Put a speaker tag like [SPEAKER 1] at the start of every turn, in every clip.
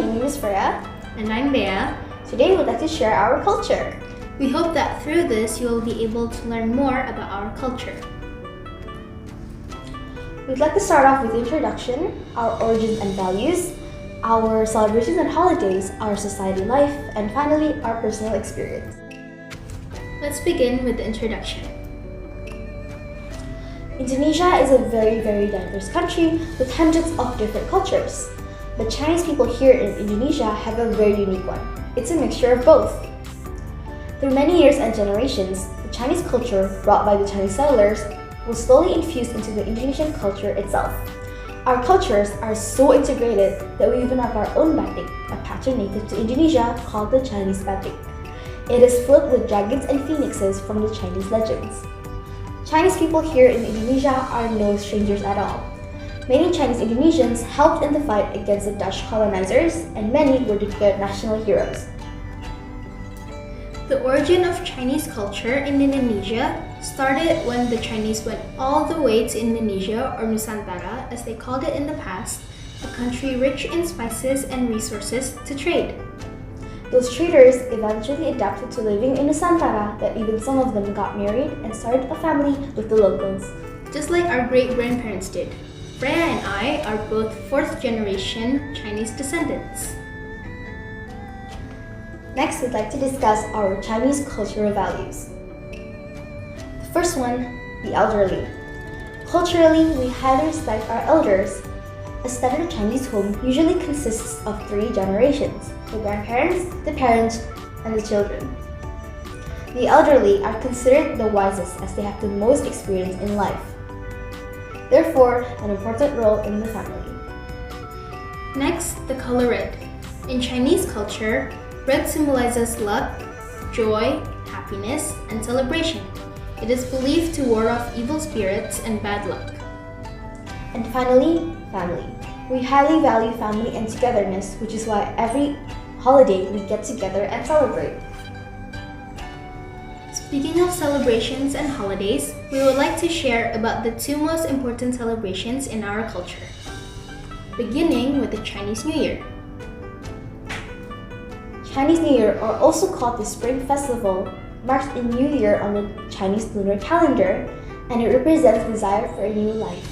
[SPEAKER 1] name is Freya.
[SPEAKER 2] And I'm Bea.
[SPEAKER 1] Today we'd like to share our culture.
[SPEAKER 2] We hope that through this you will be able to learn more about our culture.
[SPEAKER 1] We'd like to start off with the introduction, our origins and values, our celebrations and holidays, our society life, and finally, our personal experience.
[SPEAKER 2] Let's begin with the introduction.
[SPEAKER 1] Indonesia is a very, very diverse country with hundreds of different cultures. The Chinese people here in Indonesia have a very unique one. It's a mixture of both. Through many years and generations, the Chinese culture brought by the Chinese settlers was slowly infused into the Indonesian culture itself. Our cultures are so integrated that we even have our own batik, a pattern native to Indonesia called the Chinese batik. It is filled with dragons and phoenixes from the Chinese legends. Chinese people here in Indonesia are no strangers at all. Many Chinese Indonesians helped in the fight against the Dutch colonizers, and many were declared national heroes.
[SPEAKER 2] The origin of Chinese culture in Indonesia started when the Chinese went all the way to Indonesia, or Nusantara as they called it in the past, a country rich in spices and resources, to trade.
[SPEAKER 1] Those traders eventually adapted to living in Nusantara, that even some of them got married and started a family with the locals.
[SPEAKER 2] Just like our great-grandparents did. Freya and I are both fourth-generation Chinese descendants.
[SPEAKER 1] Next, we'd like to discuss our Chinese cultural values. The first one, the elderly. Culturally, we highly respect our elders. A standard Chinese home usually consists of 3 generations: the grandparents, the parents, and the children. The elderly are considered the wisest as they have the most experience in life. Therefore, an important role in the family.
[SPEAKER 2] Next, the color red. In Chinese culture, red symbolizes luck, joy, happiness, and celebration. It is believed to ward off evil spirits and bad luck.
[SPEAKER 1] And finally, family. We highly value family and togetherness, which is why every holiday we get together and celebrate.
[SPEAKER 2] Speaking of celebrations and holidays, we would like to share about the 2 most important celebrations in our culture. Beginning with the Chinese New Year.
[SPEAKER 1] Chinese New Year, or also called the Spring Festival, marks a new year on the Chinese lunar calendar, and it represents desire for a new life.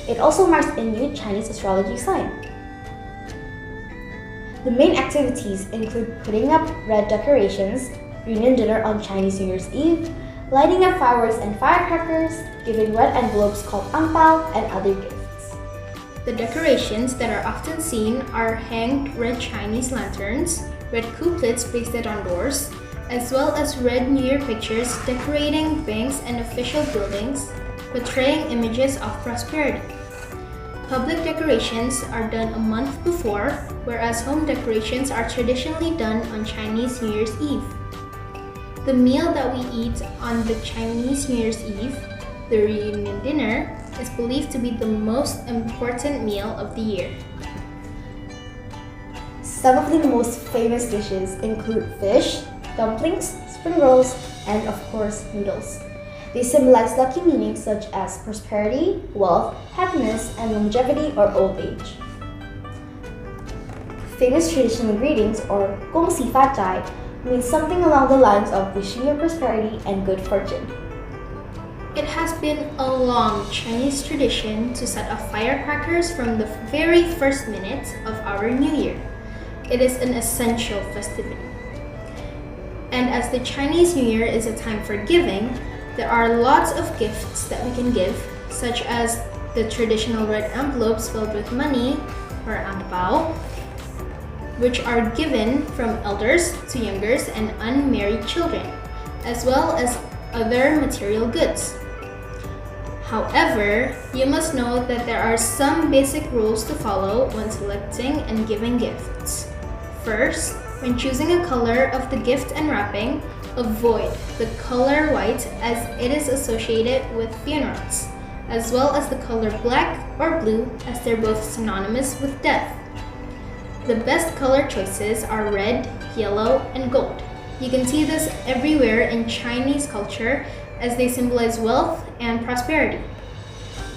[SPEAKER 1] It also marks a new Chinese astrology sign. The main activities include putting up red decorations, reunion dinner on Chinese New Year's Eve, lighting up fireworks and firecrackers, giving red envelopes called ang pao, and other gifts.
[SPEAKER 2] The decorations that are often seen are hanged red Chinese lanterns, red couplets pasted on doors, as well as red New Year pictures decorating banks and official buildings, portraying images of prosperity. Public decorations are done a month before, whereas home decorations are traditionally done on Chinese New Year's Eve. The meal that we eat on the Chinese New Year's Eve, the reunion dinner, is believed to be the most important meal of the year.
[SPEAKER 1] Some of the most famous dishes include fish, dumplings, spring rolls, and of course, noodles. They symbolize lucky meanings such as prosperity, wealth, happiness, and longevity or old age. Famous traditional greetings, or Gong Xi Fa Cai, means something along the lines of wishing you prosperity and good fortune.
[SPEAKER 2] It has been a long Chinese tradition to set off firecrackers from the very first minutes of our New Year. It is an essential festivity. And as the Chinese New Year is a time for giving, there are lots of gifts that we can give, such as the traditional red envelopes filled with money, or ang pao, which are given from elders to youngers and unmarried children, as well as other material goods. However, you must know that there are some basic rules to follow when selecting and giving gifts. First, when choosing a color of the gift and wrapping, avoid the color white as it is associated with funerals, as well as the color black or blue as they're both synonymous with death. The best color choices are red, yellow, and gold. You can see this everywhere in Chinese culture as they symbolize wealth and prosperity.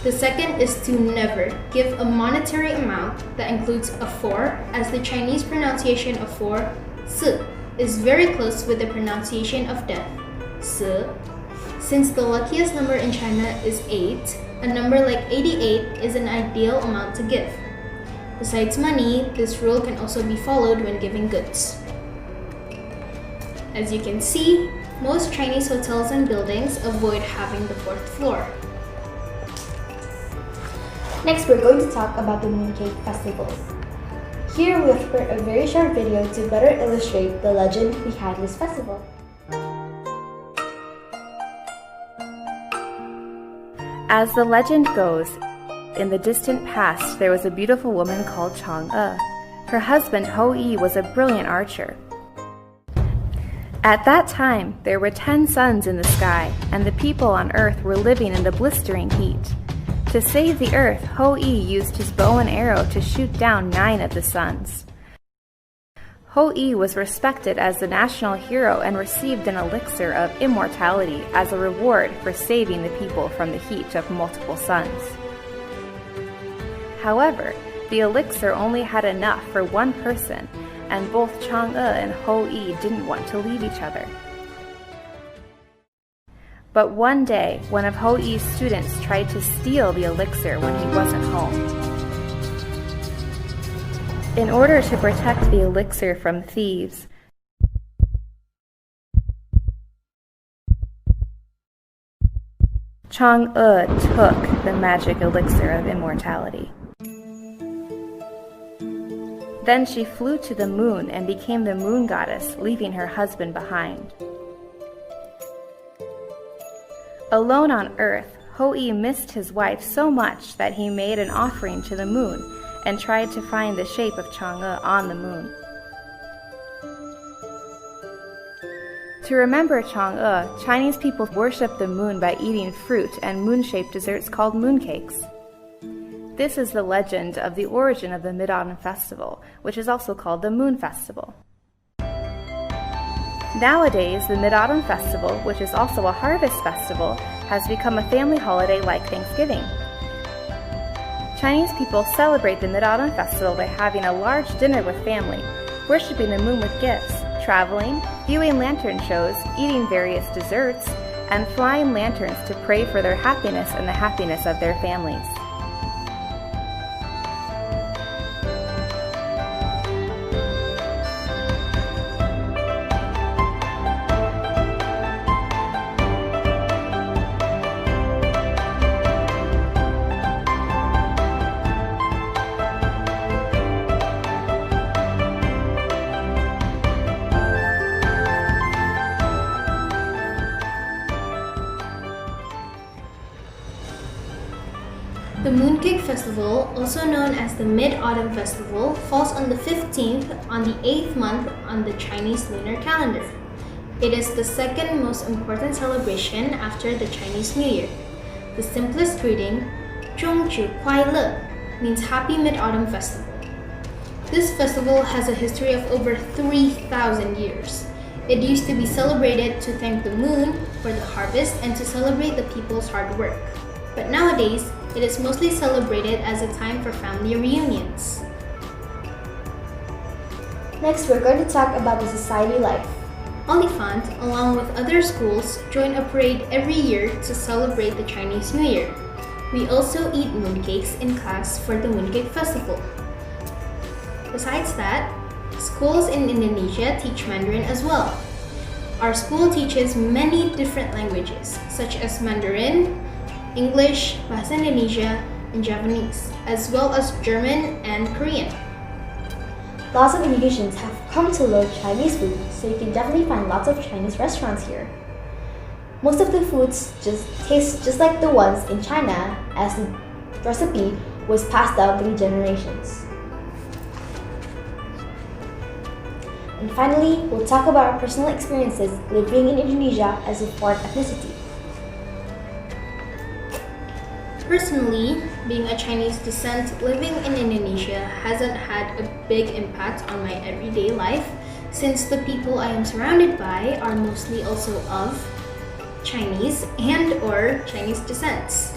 [SPEAKER 2] The second is to never give a monetary amount that includes a 4, as the Chinese pronunciation of 4, 4, is very close with the pronunciation of death, 死. Since the luckiest number in China is 8, a number like 88 is an ideal amount to give. Besides money, this rule can also be followed when giving goods. As you can see, most Chinese hotels and buildings avoid having the 4th floor.
[SPEAKER 1] Next, we're going to talk about the Mooncake Festival. Here we have prepared a very short video to better illustrate the legend behind this festival.
[SPEAKER 3] As the legend goes, in the distant past there was a beautiful woman called Chang'e. Her husband Hou-Yi was a brilliant archer. At that time, there were 10 suns in the sky, and the people on Earth were living in the blistering heat. To save the Earth, Hou-Yi used his bow and arrow to shoot down 9 of the suns. Hou-Yi was respected as the national hero and received an elixir of immortality as a reward for saving the people from the heat of multiple suns. However, the elixir only had enough for one person, and both Chang'e and Hou-Yi didn't want to leave each other. But one day, one of Hou-Yi's students tried to steal the elixir when he wasn't home. In order to protect the elixir from thieves, Chang'e took the magic elixir of immortality. Then she flew to the moon and became the moon goddess, leaving her husband behind. Alone on Earth, Hou-Yi missed his wife so much that he made an offering to the moon and tried to find the shape of Chang'e on the moon. To remember Chang'e, Chinese people worship the moon by eating fruit and moon-shaped desserts called mooncakes. This is the legend of the origin of the Mid-Autumn Festival, which is also called the Moon Festival. Nowadays, the Mid-Autumn Festival, which is also a harvest festival, has become a family holiday like Thanksgiving. Chinese people celebrate the Mid-Autumn Festival by having a large dinner with family, worshiping the moon with gifts, traveling, viewing lantern shows, eating various desserts, and flying lanterns to pray for their happiness and the happiness of their families.
[SPEAKER 2] The Mooncake Festival, also known as the Mid-Autumn Festival, falls on the 15th on the 8th month on the Chinese lunar calendar. It is the second most important celebration after the Chinese New Year. The simplest greeting, 中秋快乐, means Happy Mid-Autumn Festival. This festival has a history of over 3,000 years. It used to be celebrated to thank the moon for the harvest and to celebrate the people's hard work. But nowadays, it is mostly celebrated as a time for family reunions.
[SPEAKER 1] Next, we're going to talk about the society life.
[SPEAKER 2] Olifant, along with other schools, join a parade every year to celebrate the Chinese New Year. We also eat mooncakes in class for the Mooncake Festival. Besides that, schools in Indonesia teach Mandarin as well. Our school teaches many different languages, such as Mandarin, English, Bahasa Indonesia, and Japanese, as well as German and Korean.
[SPEAKER 1] Lots of Indonesians have come to love Chinese food, so you can definitely find lots of Chinese restaurants here. Most of the foods just taste just like the ones in China, as the recipe was passed down through generations. And finally, we'll talk about our personal experiences living in Indonesia as a foreign ethnicity.
[SPEAKER 2] Personally, being a Chinese descent living in Indonesia hasn't had a big impact on my everyday life, since the people I am surrounded by are mostly also of Chinese and/or Chinese descents.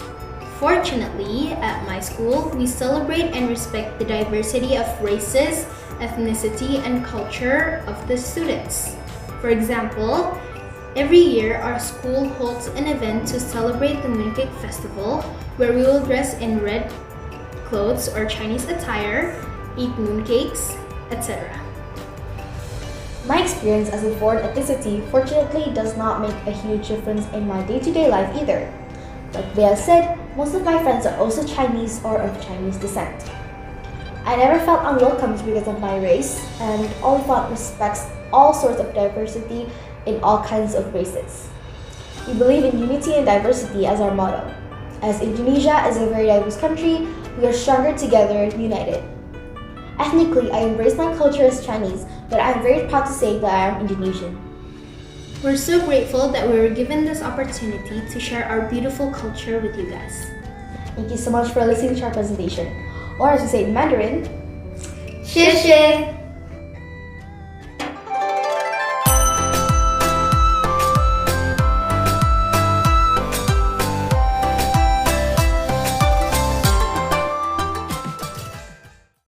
[SPEAKER 2] Fortunately, at my school, we celebrate and respect the diversity of races, ethnicity, and culture of the students. For example, every year our school holds an event to celebrate the Mooncake Festival, where we will dress in red clothes or Chinese attire, eat mooncakes, etc.
[SPEAKER 1] My experience as a foreign ethnicity fortunately does not make a huge difference in my day-to-day life either. Like Bea said, most of my friends are also Chinese or of Chinese descent. I never felt unwelcomed because of my race, and Olifant respects all sorts of diversity in all kinds of races. We believe in unity and diversity as our motto. As Indonesia is a very diverse country, we are stronger together, united. Ethnically, I embrace my culture as Chinese, but I am very proud to say that I am Indonesian.
[SPEAKER 2] We're so grateful that we were given this opportunity to share our beautiful culture with you guys.
[SPEAKER 1] Thank you so much for listening to our presentation. Or as we say in Mandarin,
[SPEAKER 2] 谢谢